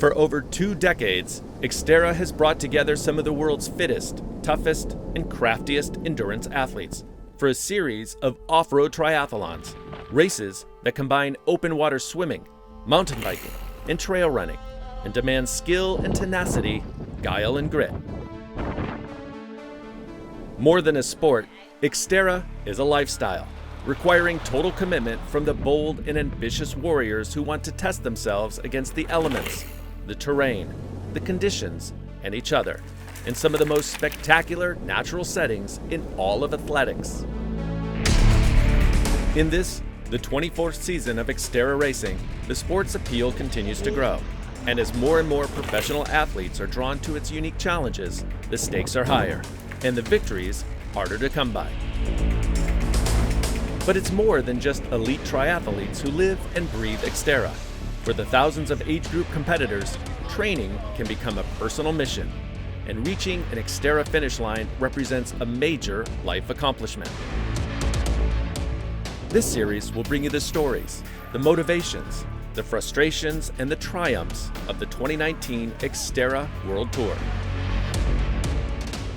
For over 2 decades, XTERRA has brought together some of the world's fittest, toughest, and craftiest endurance athletes for a series of off-road triathlons, races that combine open water swimming, mountain biking, and trail running, and demand skill and tenacity, guile and grit. More than a sport, XTERRA is a lifestyle, requiring total commitment from the bold and ambitious warriors who want to test themselves against the elements, the terrain, the conditions, and each other in some of the most spectacular natural settings in all of athletics. In this, the 24th season of XTERRA racing, the sport's appeal continues to grow. And as more and more professional athletes are drawn to its unique challenges, the stakes are higher, and the victories harder to come by. But it's more than just elite triathletes who live and breathe XTERRA. For the thousands of age group competitors, training can become a personal mission, and reaching an XTERRA finish line represents a major life accomplishment. This series will bring you the stories, the motivations, the frustrations, and the triumphs of the 2019 XTERRA World Tour.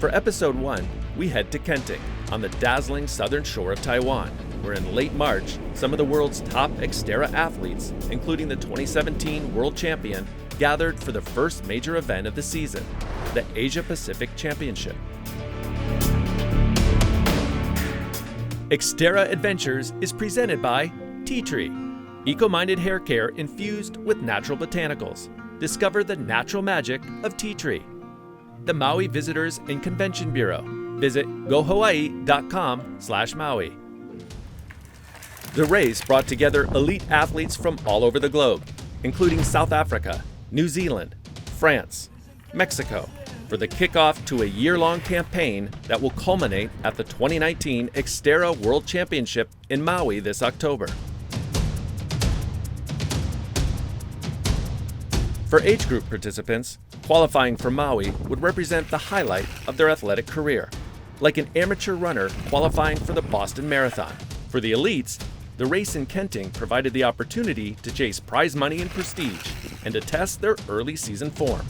For episode 1, we head to Kenting, on the dazzling southern shore of Taiwan, where in late March, some of the world's top XTERRA athletes, including the 2017 world champion, gathered for the first major event of the season, the Asia-Pacific Championship. XTERRA Adventures is presented by Tea Tree, eco-minded hair care infused with natural botanicals. Discover the natural magic of Tea Tree. The Maui Visitors and Convention Bureau. Visit gohawaii.com/Maui. The race brought together elite athletes from all over the globe, including South Africa, New Zealand, France, Mexico, for the kickoff to a year-long campaign that will culminate at the 2019 XTERRA World Championship in Maui this October. For age group participants, qualifying for Maui would represent the highlight of their athletic career, like an amateur runner qualifying for the Boston Marathon. For the elites, the race in Kenting provided the opportunity to chase prize money and prestige and to test their early season form.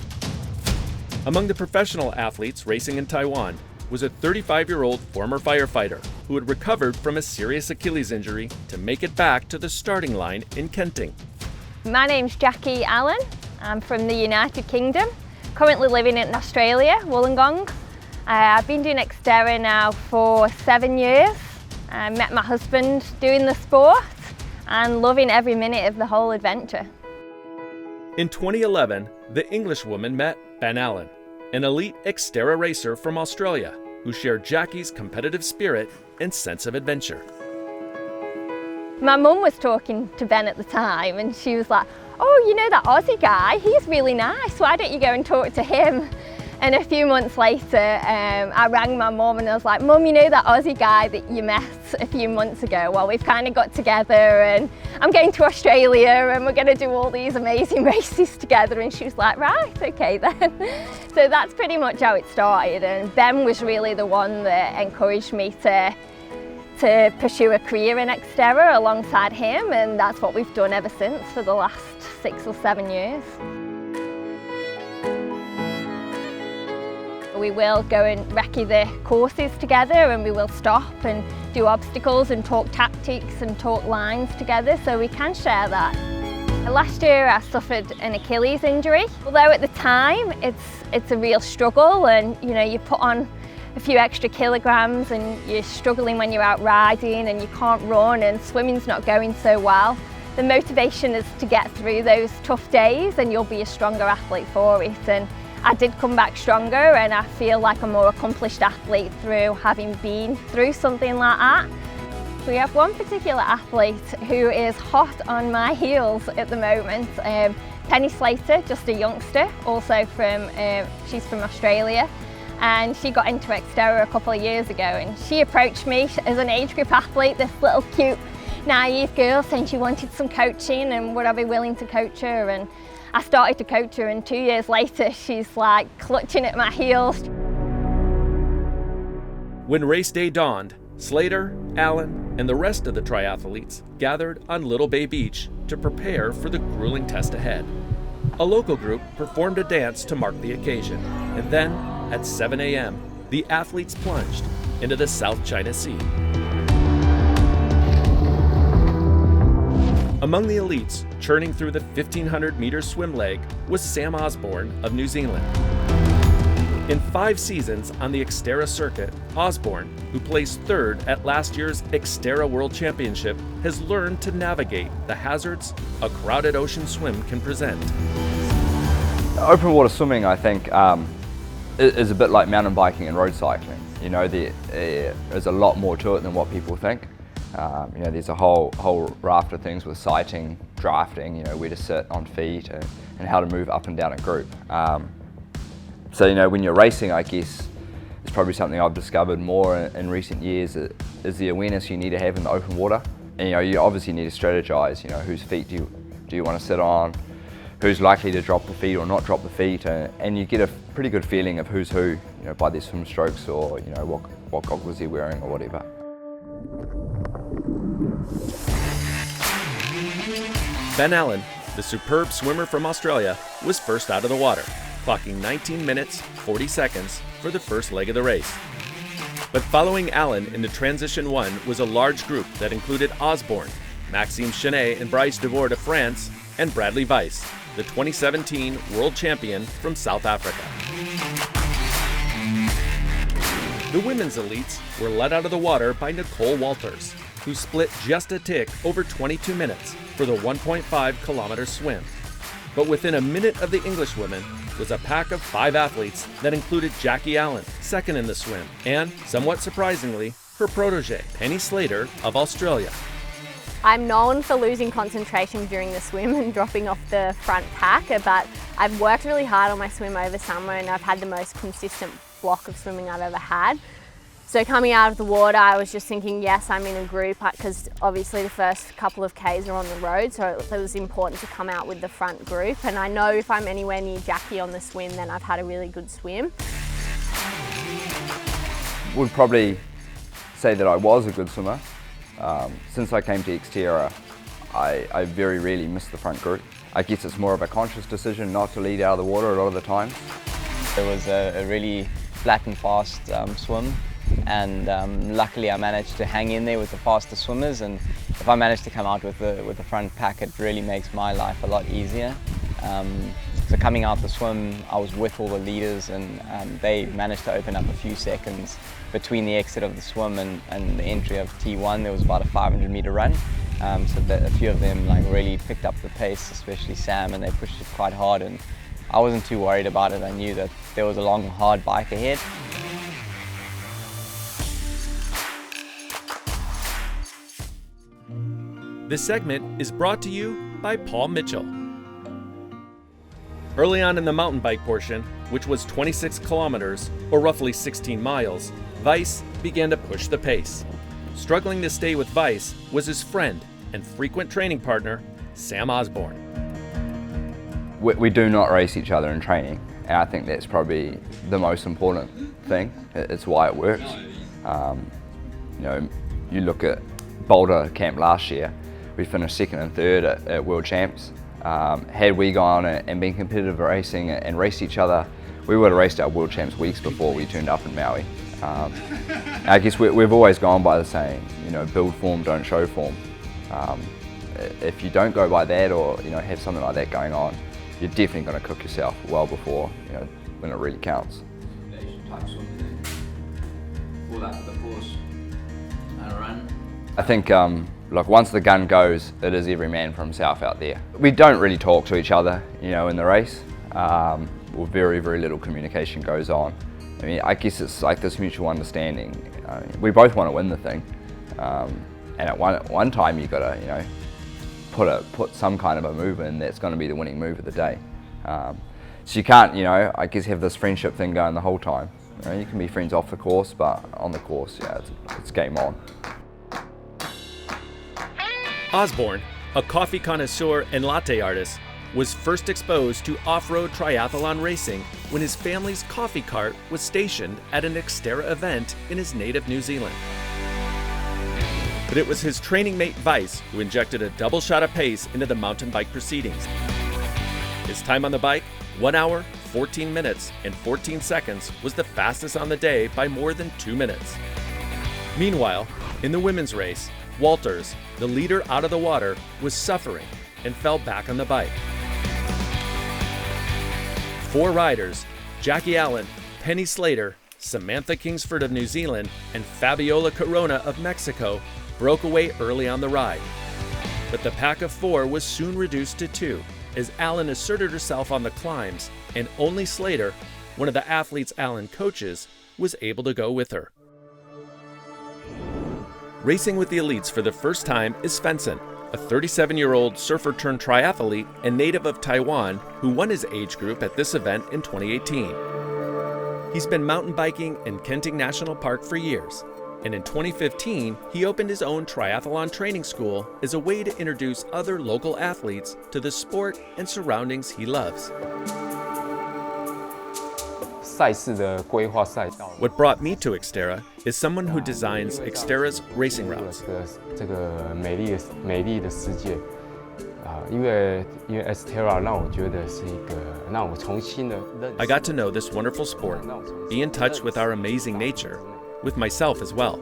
Among the professional athletes racing in Taiwan was a 35-year-old former firefighter who had recovered from a serious Achilles injury to make it back to the starting line in Kenting. My name's Jackie Allen. I'm from the United Kingdom, currently living in Australia, Wollongong. I've been doing XTERRA now for 7 years. I met my husband doing the sport and loving every minute of the whole adventure. In 2011, the Englishwoman met Ben Allen, an elite XTERRA racer from Australia who shared Jackie's competitive spirit and sense of adventure. My mum was talking to Ben at the time and she was like, "Oh, you know that Aussie guy, he's really nice, why don't you go and talk to him?" And a few months later, I rang my mum and I was like, "Mum, you know that Aussie guy that you met a few months ago? Well, we've kind of got together and I'm going to Australia and we're going to do all these amazing races together." And she was like, "Right, okay then." So that's pretty much how it started. And Ben was really the one that encouraged me to pursue a career in XTERRA alongside him, and that's what we've done ever since for the last 6 or 7 years. We will go and recce the courses together and we will stop and do obstacles and talk tactics and talk lines together, so we can share that. Last year I suffered an Achilles injury. Although at the time it's a real struggle, and you know, you put on a few extra kilograms and you're struggling when you're out riding and you can't run and swimming's not going so well. The motivation is to get through those tough days and you'll be a stronger athlete for it. And I did come back stronger and I feel like a more accomplished athlete through having been through something like that. We have one particular athlete who is hot on my heels at the moment. Penny Slater, just a youngster, also she's from Australia. And she got into XTERRA a couple of years ago and she approached me as an age group athlete, this little cute, naive girl, saying she wanted some coaching and would I be willing to coach her. And I started to coach her and 2 years later she's like clutching at my heels. When race day dawned, Slater, Allen, and the rest of the triathletes gathered on Little Bay Beach to prepare for the grueling test ahead. A local group performed a dance to mark the occasion, and then, at 7 a.m., the athletes plunged into the South China Sea. Among the elites churning through the 1,500-meter swim leg was Sam Osborne of New Zealand. In 5 seasons on the XTERRA circuit, Osborne, who placed third at last year's XTERRA World Championship, has learned to navigate the hazards a crowded ocean swim can present. Open water swimming, I think, is a bit like mountain biking and road cycling. You know, there's a lot more to it than what people think. You know, there's a whole raft of things with sighting, drafting, you know, where to sit on feet and how to move up and down a group. So, you know, when you're racing, I guess, it's probably something I've discovered more in recent years, is the awareness you need to have in the open water. And, you know, you obviously need to strategize, you know, whose feet do you want to sit on, who's likely to drop the feet or not drop the feet, and you get a pretty good feeling of who's who, you know, by their swim strokes or, you know, what goggles they're wearing or whatever. Ben Allen, the superb swimmer from Australia, was first out of the water, clocking 19 minutes, 40 seconds for the first leg of the race. But following Allen into Transition 1 was a large group that included Osborne, Maxime Chenet and Bryce Devore of France, and Bradley Weiss, the 2017 world champion from South Africa. The women's elites were led out of the water by Nicole Walters, who split just a tick over 22 minutes for the 1.5-kilometer swim. But within a minute of the Englishwomen was a pack of 5 athletes that included Jackie Allen, second in the swim, and, somewhat surprisingly, her protege, Penny Slater of Australia. I'm known for losing concentration during the swim and dropping off the front pack, but I've worked really hard on my swim over summer and I've had the most consistent block of swimming I've ever had. So coming out of the water, I was just thinking, yes, I'm in a group, because obviously the first couple of Ks are on the road, so it was important to come out with the front group. And I know if I'm anywhere near Jackie on the swim, then I've had a really good swim. Would probably say that I was a good swimmer. Since I came to XTERRA, I very rarely miss the front group. I guess it's more of a conscious decision not to lead out of the water a lot of the time. It was a really flat and fast swim, and luckily I managed to hang in there with the faster swimmers, and if I managed to come out with the front pack, it really makes my life a lot easier. So coming out the swim, I was with all the leaders, and they managed to open up a few seconds between the exit of the swim and the entry of T1. There was about a 500-meter run, so that a few of them like really picked up the pace, especially Sam, and they pushed it quite hard, and I wasn't too worried about it. I knew that there was a long, hard bike ahead. This segment is brought to you by Paul Mitchell. Early on in the mountain bike portion, which was 26 kilometers, or roughly 16 miles, Weiss began to push the pace. Struggling to stay with Weiss was his friend and frequent training partner, Sam Osborne. We do not race each other in training, and I think that's probably the most important thing. It's why it works. You know, you look at Boulder Camp last year, we finished second and third at World Champs. Had we gone and been competitive racing and raced each other, we would have raced our World Champs weeks before we turned up in Maui. I guess we've always gone by the saying, you know, build form, don't show form. If you don't go by that, or you know, have something like that going on, you're definitely going to cook yourself well before, you know, when it really counts. I think like once the gun goes, it is every man for himself out there. We don't really talk to each other, you know, in the race. Well, very, very little communication goes on. I mean, I guess it's like this mutual understanding. We both want to win the thing, and at one time you got to, you know, put some kind of a move in that's going to be the winning move of the day. So you can't, you know, I guess have this friendship thing going the whole time. You know, you can be friends off the course, but on the course, yeah, it's game on. Osborne, a coffee connoisseur and latte artist, was first exposed to off-road triathlon racing when his family's coffee cart was stationed at an XTERRA event in his native New Zealand. But it was his training mate Weiss who injected a double shot of pace into the mountain bike proceedings. His time on the bike, 1 hour, 14 minutes, and 14 seconds, was the fastest on the day by more than 2 minutes. Meanwhile, in the women's race, Walters, the leader out of the water, was suffering and fell back on the bike. 4 riders, Jackie Allen, Penny Slater, Samantha Kingsford of New Zealand, and Fabiola Corona of Mexico, broke away early on the ride. But the pack of 4 was soon reduced to 2, as Allen asserted herself on the climbs, and only Slater, one of the athletes Allen coaches, was able to go with her. Racing with the elites for the first time is Svensson, a 37-year-old surfer-turned-triathlete and native of Taiwan who won his age group at this event in 2018. He's been mountain biking in Kenting National Park for years, and in 2015, he opened his own triathlon training school as a way to introduce other local athletes to the sport and surroundings he loves. What brought me to XTERRA is someone who designs XTERRA's racing routes. I got to know this wonderful sport, be in touch with our amazing nature, with myself as well.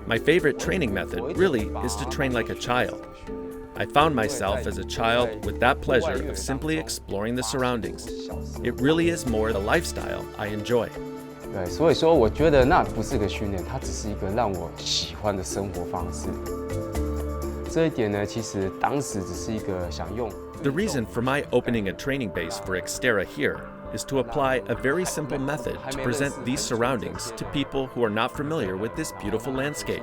My favorite training method really is to train like a child. I found myself as a child with that pleasure of simply exploring the surroundings. It really is more the lifestyle I enjoy. The reason for my opening a training base for XTERRA here is to apply a very simple method to present these surroundings to people who are not familiar with this beautiful landscape,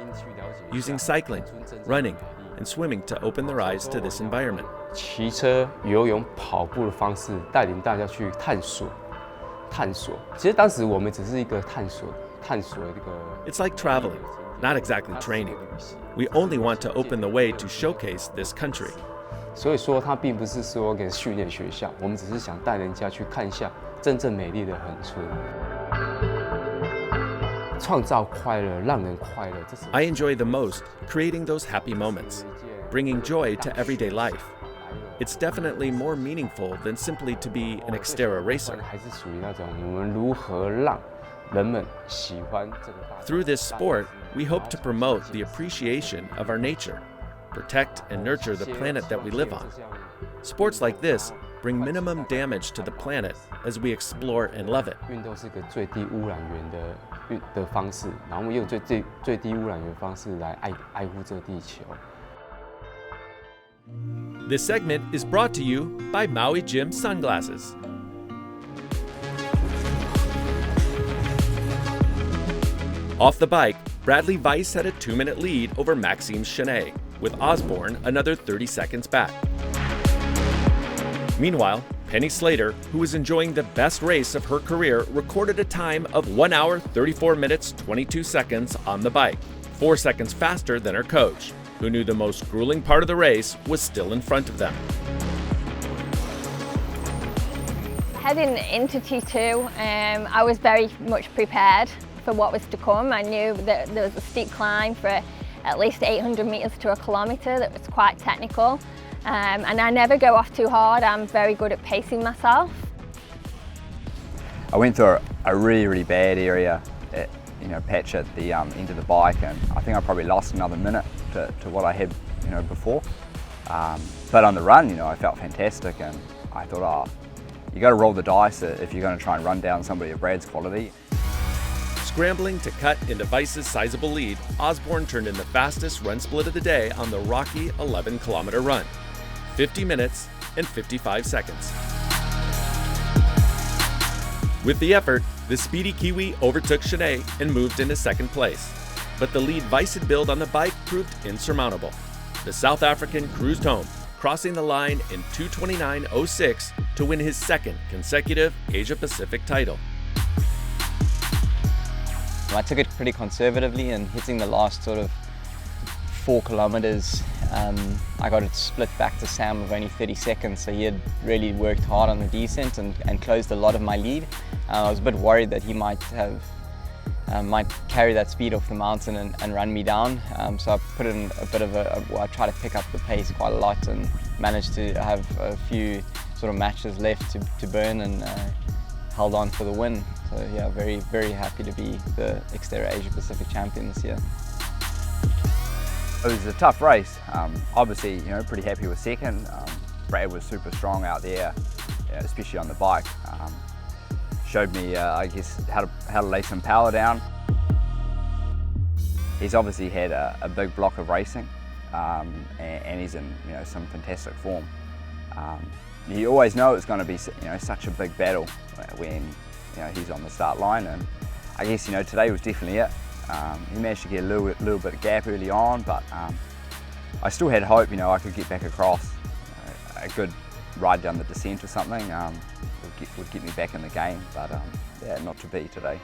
using cycling, running, and swimming to open their eyes to this environment. It's like traveling, not exactly training. We only want to open the way to showcase this country. I enjoy the most creating those happy moments, bringing joy to everyday life. It's definitely more meaningful than simply to be an XTERRA racer. Through this sport, we hope to promote the appreciation of our nature, protect and nurture the planet that we live on. Sports like this bring minimum damage to the planet as we explore and love it. This segment is brought to you by Maui Gym Sunglasses. Off the bike, Bradley Weiss had a 2-minute lead over Maxime Chenet, with Osborne another 30 seconds back. Meanwhile, Penny Slater, who was enjoying the best race of her career, recorded a time of 1 hour, 34 minutes, 22 seconds on the bike, 4 seconds faster than her coach, who knew the most grueling part of the race was still in front of them. Heading into T2, I was very much prepared for what was to come. I knew that there was a steep climb for at least 800 meters to a kilometer that was quite technical. And I never go off too hard. I'm very good at pacing myself. I went through a really bad area, patch at the end of the bike, and I think I probably lost another minute to what I had, before. But on the run, I felt fantastic, and I thought, you got to roll the dice if you're going to try and run down somebody of Brad's quality. Scrambling to cut into Weiss's sizable lead, Osborne turned in the fastest run split of the day on the rocky 11-kilometer run, 50 minutes and 55 seconds. With the effort, the speedy Kiwi overtook Chenet and moved into second place. But the lead Weiss had built on the bike proved insurmountable. The South African cruised home, crossing the line in 2:29.06 to win his second consecutive Asia-Pacific title. I took it pretty conservatively, and hitting the last sort of 4 kilometers, I got it split back to Sam with only 30 seconds, so he had really worked hard on the descent and closed a lot of my lead. I was a bit worried that he might have might carry that speed off the mountain and run me down. So I put in a bit of I try to pick up the pace quite a lot and managed to have a few sort of matches left to burn, and held on for the win. So yeah, very, very happy to be the XTERRA Asia Pacific champion this year. It was a tough race. Obviously, pretty happy with second. Brad was super strong out there, especially on the bike. Showed me, I guess, how to lay some power down. He's obviously had a big block of racing, and he's in some fantastic form. You always know it's going to be such a big battle when he's on the start line, and I guess today was definitely it. He managed to get a little bit of gap early on, but I still had hope I could get back across. A good ride down the descent or something would get me back in the game, but yeah, not to be today.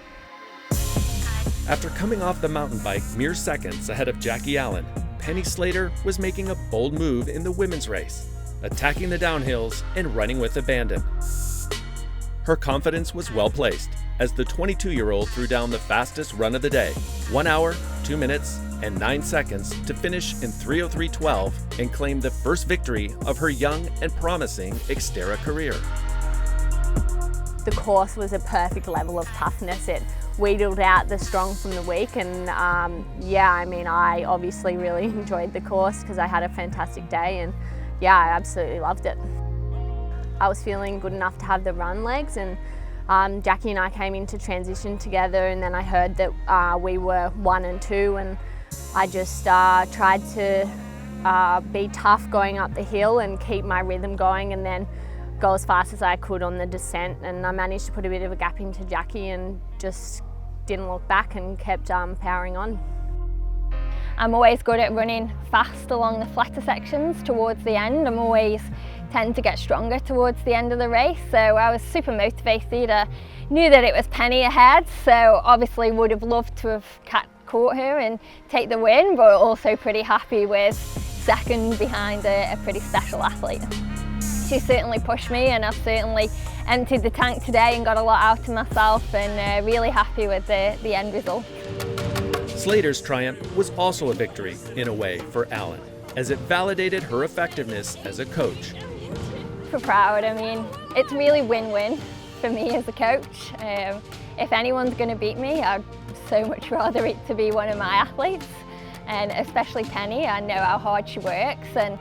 After coming off the mountain bike mere seconds ahead of Jackie Allen, Penny Slater was making a bold move in the women's race, attacking the downhills and running with abandon. Her confidence was well placed as the 22-year-old threw down the fastest run of the day, 1 hour, 2 minutes, and 9 seconds to finish in 3:03:12 and claim the first victory of her young and promising XTERRA career. The course was a perfect level of toughness. It wheedled out the strong from the weak, and yeah, I mean, I obviously really enjoyed the course because I had a fantastic day, and yeah, I absolutely loved it. I was feeling good enough to have the run legs, and Jackie and I came into transition together, and then I heard that we were 1 and 2, and I just tried to be tough going up the hill and keep my rhythm going, and then go as fast as I could on the descent, and I managed to put a bit of a gap into Jackie and just didn't look back and kept powering on. I'm always good at running fast along the flatter sections towards the end. I'm always tend to get stronger towards the end of the race, so I was super motivated. I knew that it was Penny ahead, so obviously would have loved to have caught her and take the win, but also pretty happy with second behind a pretty special athlete. She certainly pushed me, and I've certainly emptied the tank today and got a lot out of myself, and really happy with the end result. Slater's triumph was also a victory, in a way, for Allen, as it validated her effectiveness as a coach. Super proud. I mean, it's really win-win for me as a coach. If anyone's going to beat me, I'd so much rather it to be one of my athletes, and especially Penny. I know how hard she works, and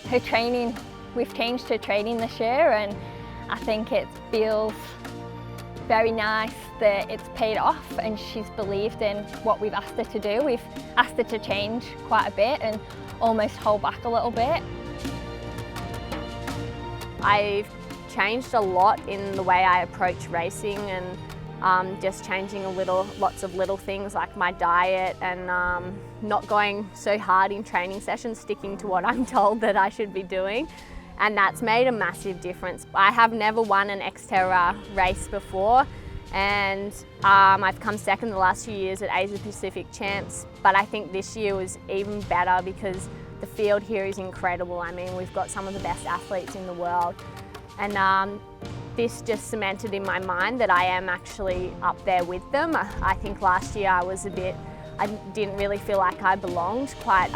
her training, we've changed her training this year, and I think it feels very nice that it's paid off and she's believed in what we've asked her to do. We've asked her to change quite a bit and almost hold back a little bit. I've changed a lot in the way I approach racing, and just changing lots of little things like my diet, and not going so hard in training sessions, sticking to what I'm told that I should be doing. And that's made a massive difference. I have never won an XTERRA race before, and I've come second the last few years at Asia Pacific Champs, but I think this year was even better because the field here is incredible. I mean, we've got some of the best athletes in the world, and this just cemented in my mind that I am actually up there with them. I think last year I didn't really feel like I belonged quite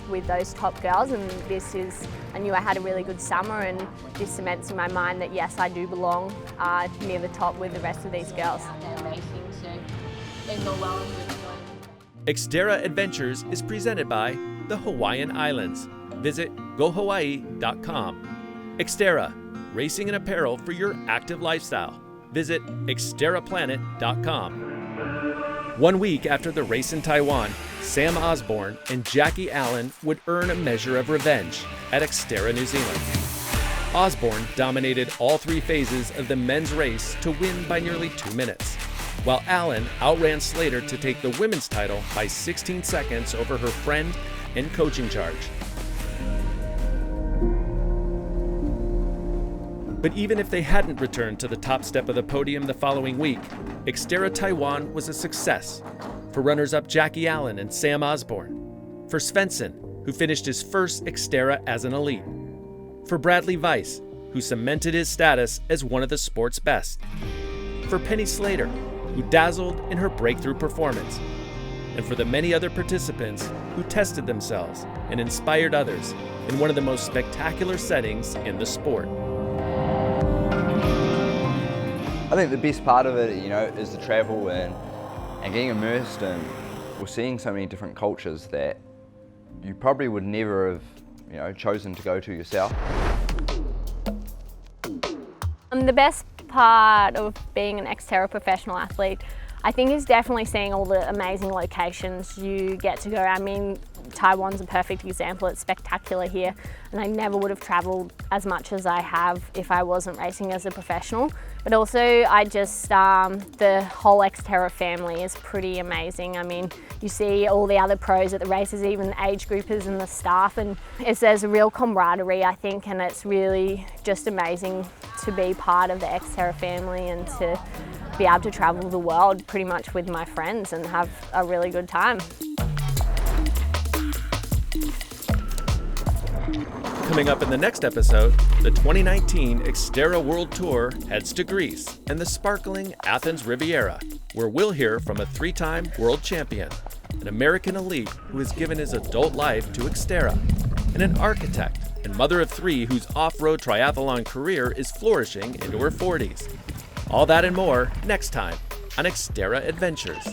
with those top girls, and I knew I had a really good summer, and this cements in my mind that yes, I do belong near the top with the rest of these girls. XTERRA Adventures is presented by the Hawaiian Islands. Visit gohawaii.com. XTERRA, racing and apparel for your active lifestyle. Visit XTERRAplanet.com. 1 week after the race in Taiwan, Sam Osborne and Jackie Allen would earn a measure of revenge at XTERRA New Zealand. Osborne dominated all 3 phases of the men's race to win by nearly 2 minutes, while Allen outran Slater to take the women's title by 16 seconds over her friend and coaching charge. But even if they hadn't returned to the top step of the podium the following week, XTERRA Taiwan was a success for runners-up Jackie Allen and Sam Osborne, for Svensson, who finished his first XTERRA as an elite, for Bradley Weiss, who cemented his status as one of the sport's best, for Penny Slater, who dazzled in her breakthrough performance, and for the many other participants who tested themselves and inspired others in one of the most spectacular settings in the sport. I think the best part of it, is the travel and getting immersed in, or seeing so many different cultures that you probably would never have, chosen to go to yourself. The best part of being an XTERRA professional athlete, I think, is definitely seeing all the amazing locations you get to go. I mean, Taiwan's a perfect example. It's spectacular here, and I never would have travelled as much as I have if I wasn't racing as a professional. But also, the whole XTERRA family is pretty amazing. I mean, you see all the other pros at the races, even the age groupers and the staff, and there's a real camaraderie, I think, and it's really just amazing to be part of the XTERRA family and to be able to travel the world pretty much with my friends and have a really good time. Coming up in the next episode, the 2019 XTERRA World Tour heads to Greece and the sparkling Athens Riviera, where we'll hear from a 3-time world champion, an American elite who has given his adult life to XTERRA, and an architect and mother of 3 whose off-road triathlon career is flourishing into her 40s. All that and more next time on XTERRA Adventures.